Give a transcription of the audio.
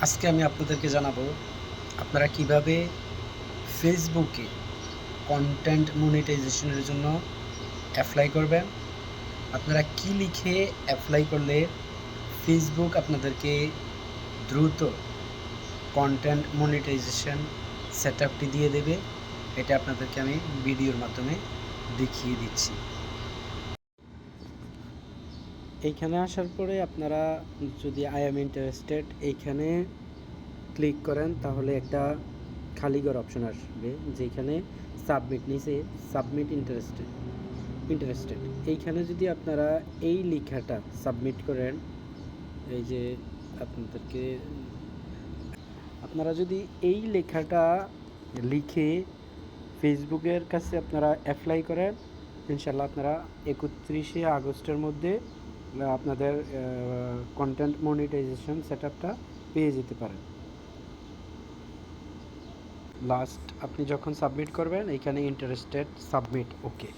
আজকে আমি আপনাদেরকে জানাবো আপনারা কিভাবে ফেসবুকে কন্টেন্ট মনিটাইজেশনের জন্য অ্যাপ্লাই করবেন। আপনারা কি লিখে অ্যাপ্লাই করলে ফেসবুক আপনাদেরকে দ্রুত কন্টেন্ট মনিটাইজেশন সেটআপটি দিয়ে দেবে, এটা আপনাদেরকে আমি ভিডিওর মাধ্যমে দেখিয়ে দিচ্ছি। এইখানে আসার পরে আপনারা যদি আই এম ইন্টারেস্টেড এইখানে ক্লিক করেন তাহলে একটা খালি ঘর অপশন আসবে, যেখানে সাবমিট নিচে সাবমিট ইন্টারেস্টেড এইখানে যদি আপনারা এই লেখাটা সাবমিট করেন, এই যে আপনারা যদি এই লেখাটা লিখে ফেসবুকের কাছে আপনারা অ্যাপ্লাই করেন, ইনশাল্লাহ আপনারা 31শে আগস্টের মধ্যে আপনাদের কন্টেন্ট মনিটাইজেশন সেটআপটা পেয়ে যেতে পারেন। লাস্ট আপনি যখন সাবমিট করবেন এখানে ইন্টারেস্টেড সাবমিট ওকে।